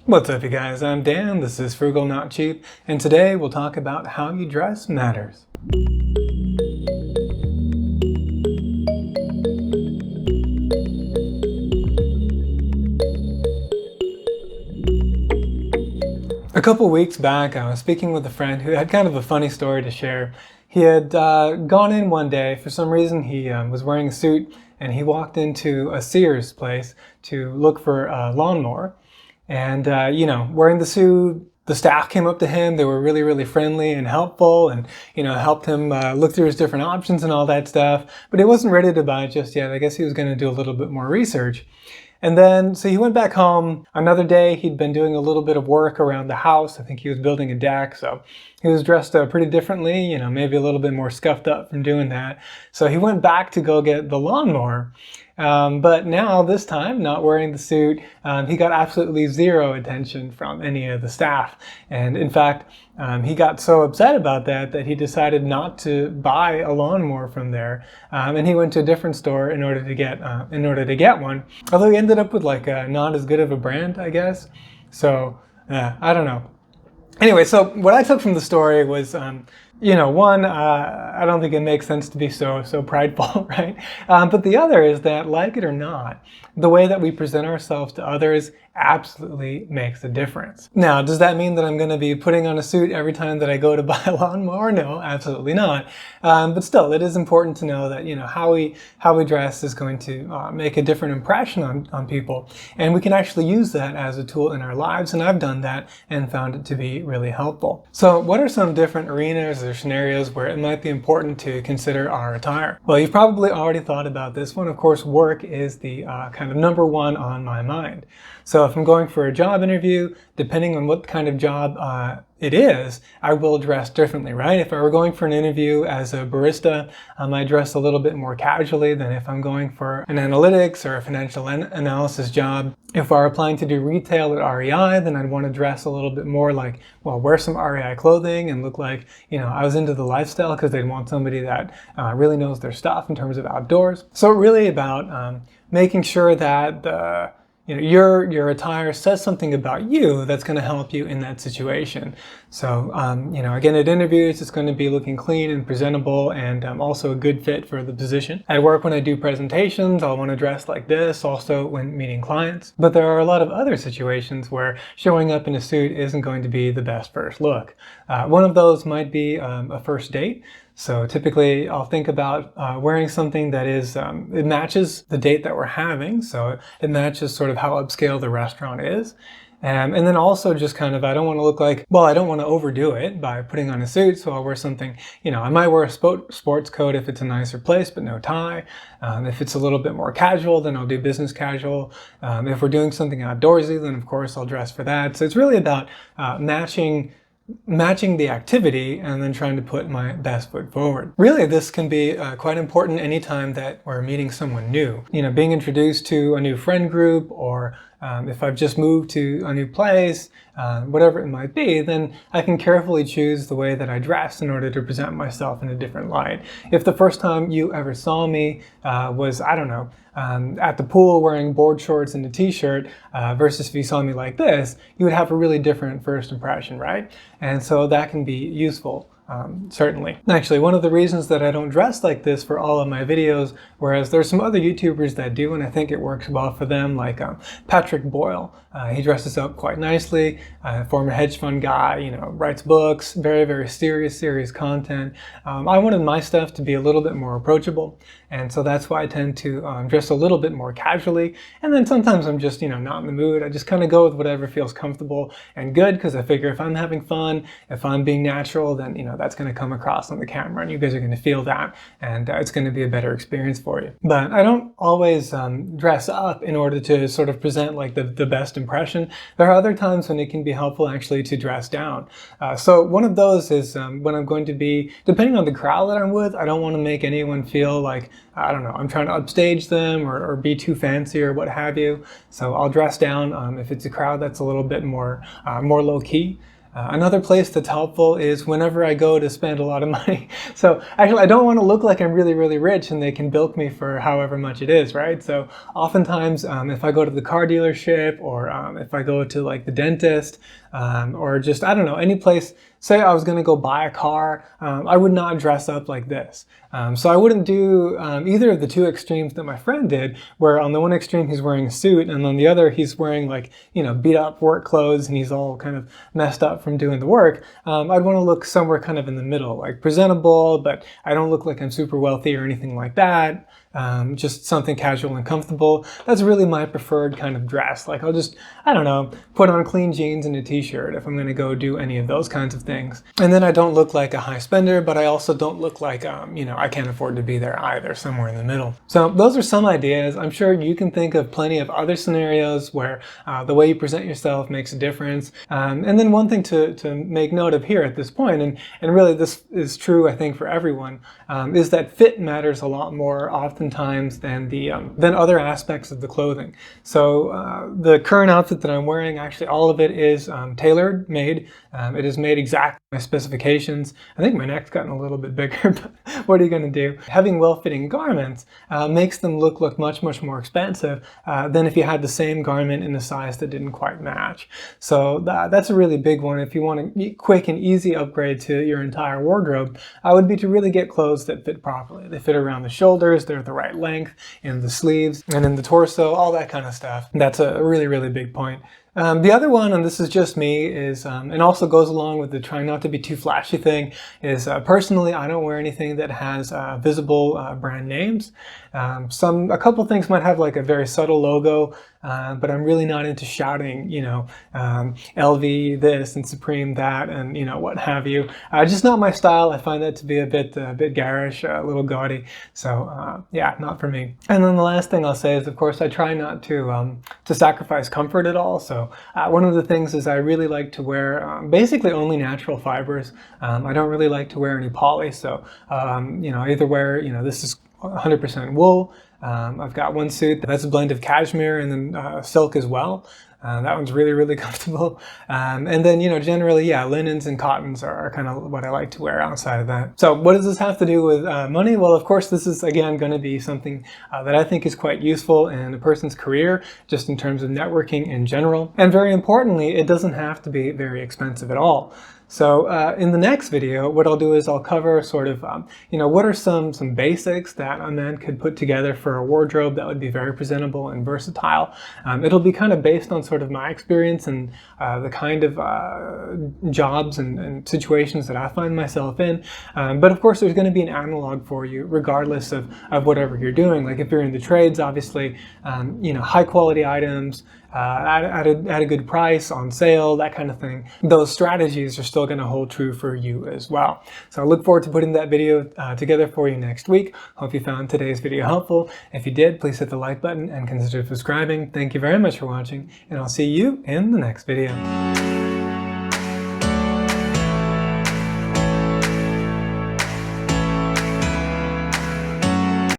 What's up, you guys? I'm Dan, this is Frugal Not Cheap, and today we'll talk about how you dress matters. A couple weeks back, I was speaking with a friend who had kind of a funny story to share. He had gone in one day. For some reason, he was wearing a suit, and he walked into a Sears place to look for a lawnmower. And, wearing the suit, the staff came up to him. They were really, really friendly and helpful and, helped him look through his different options and all that stuff. But he wasn't ready to buy it just yet. I guess he was going to do a little bit more research. And then, so he went back home. Another day, he'd been doing a little bit of work around the house. I think he was building a deck, so he was dressed pretty differently, maybe a little bit more scuffed up from doing that. So he went back to go get the lawnmower. But now, this time, not wearing the suit, he got absolutely zero attention from any of the staff. And in fact, he got so upset about that he decided not to buy a lawnmower from there. And he went to a different store in order to get one. Although he ended up with like not as good of a brand, I guess. So I don't know. Anyway, so what I took from the story was, one, I don't think it makes sense to be so prideful, right? But the other is that, like it or not, the way that we present ourselves to others absolutely makes a difference. Now, does that mean that I'm going to be putting on a suit every time that I go to buy a lawnmower? No, absolutely not. But still, it is important to know that, how we dress is going to make a different impression on people. And we can actually use that as a tool in our lives. And I've done that and found it to be really helpful. So what are some different arenas or scenarios where it might be important to consider our attire? Well, you've probably already thought about this one. Of course, work is the kind of number one on my mind. So if I'm going for a job interview, depending on what kind of job it is, I will dress differently, right? If I were going for an interview as a barista, I might dress a little bit more casually than if I'm going for an analytics or a financial analysis job. If I were applying to do retail at REI, then I'd want to dress a little bit more like, wear some REI clothing and look like, I was into the lifestyle, because they'd want somebody that really knows their stuff in terms of outdoors. So really about making sure that your attire says something about you that's going to help you in that situation. So, again, at interviews, it's going to be looking clean and presentable and also a good fit for the position. At work, when I do presentations, I'll want to dress like this, also when meeting clients. But there are a lot of other situations where showing up in a suit isn't going to be the best first look. One of those might be a first date. So typically I'll think about wearing something that is, it matches the date that we're having. So it matches sort of how upscale the restaurant is. And then also just kind of, I don't want to look like, I don't want to overdo it by putting on a suit. So I'll wear something, I might wear a sports coat if it's a nicer place, but no tie. If it's a little bit more casual, then I'll do business casual. If we're doing something outdoorsy, then of course I'll dress for that. So it's really about matching the activity and then trying to put my best foot forward. Really, this can be quite important anytime that we're meeting someone new. Being introduced to a new friend group, or if I've just moved to a new place, whatever it might be, then I can carefully choose the way that I dress in order to present myself in a different light. If the first time you ever saw me was, at the pool wearing board shorts and a t-shirt versus if you saw me like this, you would have a really different first impression, right? And so that can be useful. Certainly. Actually, one of the reasons that I don't dress like this for all of my videos, whereas there's some other YouTubers that do, and I think it works well for them, like Patrick Boyle. He dresses up quite nicely, former hedge fund guy, writes books, very, very serious content. I wanted my stuff to be a little bit more approachable, and so that's why I tend to dress a little bit more casually. And then sometimes I'm just, not in the mood. I just kind of go with whatever feels comfortable and good, because I figure if I'm having fun, if I'm being natural, then, that's going to come across on the camera and you guys are going to feel that, and it's going to be a better experience for you. But I don't always dress up in order to sort of present like the best impression. There are other times when it can be helpful actually to dress down. So one of those is when I'm going to be, depending on the crowd that I'm with, I don't want to make anyone feel like, I'm trying to upstage them or be too fancy or what have you. So I'll dress down if it's a crowd that's a little bit more low key. Another place that's helpful is whenever I go to spend a lot of money. So actually, I don't want to look like I'm really, really rich and they can bilk me for however much it is, right? So oftentimes, if I go to the car dealership or if I go to like the dentist or just, I don't know, any place, say I was going to go buy a car, I would not dress up like this. So I wouldn't do either of the two extremes that my friend did, where on the one extreme he's wearing a suit and on the other he's wearing like, you know, beat up work clothes and he's all kind of messed up from doing the work. I'd want to look somewhere kind of in the middle, like presentable, but I don't look like I'm super wealthy or anything like that. Just something casual and comfortable. That's really my preferred kind of dress. Like I'll just, I don't know, put on clean jeans and a t-shirt if I'm going to go do any of those kinds of things. And then I don't look like a high spender, but I also don't look like, you know, I can't afford to be there either, somewhere in the middle. So those are some ideas. I'm sure you can think of plenty of other scenarios where the way you present yourself makes a difference. And then one thing to make note of here at this point, and really this is true I think for everyone, is that fit matters a lot more oftentimes than than other aspects of the clothing. So the current outfit that I'm wearing, actually all of it is tailored made. It is made exactly my specifications. I think my neck's gotten a little bit bigger, but what are you going to do? Having well-fitting garments makes them look much more expensive than if you had the same garment in a size that didn't quite match. So that's a really big one. If you want a quick and easy upgrade to your entire wardrobe, would be to really get clothes that fit properly. They fit around the shoulders, they're the right length, in the sleeves, and in the torso, all that kind of stuff. That's a really big point. The other one, and this is just me, is, and also goes along with the trying not to be too flashy thing, is personally I don't wear anything that has visible brand names. A couple things might have like a very subtle logo, but I'm really not into shouting, you know, LV this and Supreme that and, you know, what have you. Just not my style. I find that to be a bit garish, a little gaudy. So yeah, not for me. And then the last thing I'll say is, of course, I try not to sacrifice comfort at all. So one of the things is I really like to wear basically only natural fibers. I don't really like to wear any poly. So, you know, I either wear, you know, this is 100% wool. I've got one suit that's a blend of cashmere and then silk as well. That one's really comfortable. And then, you know, generally, yeah, linens and cottons are kind of what I like to wear outside of that. So what does this have to do with money? Well, of course, this is, again, going to be something that I think is quite useful in a person's career, just in terms of networking in general. And very importantly, it doesn't have to be very expensive at all. So in the next video, what I'll do is I'll cover sort of, you know, what are some basics that a man could put together for a wardrobe that would be very presentable and versatile. It'll be kind of based on sort of my experience and the kind of jobs and situations that I find myself in. But of course, there's going to be an analog for you regardless of whatever you're doing. Like if you're in the trades, obviously, you know, high quality items, at a good price, on sale, that kind of thing. Those strategies are still going to hold true for you as well. So I look forward to putting that video together for you next week. Hope you found today's video helpful. If you did, please hit the like button and consider subscribing. Thank you very much for watching, and I'll see you in the next video.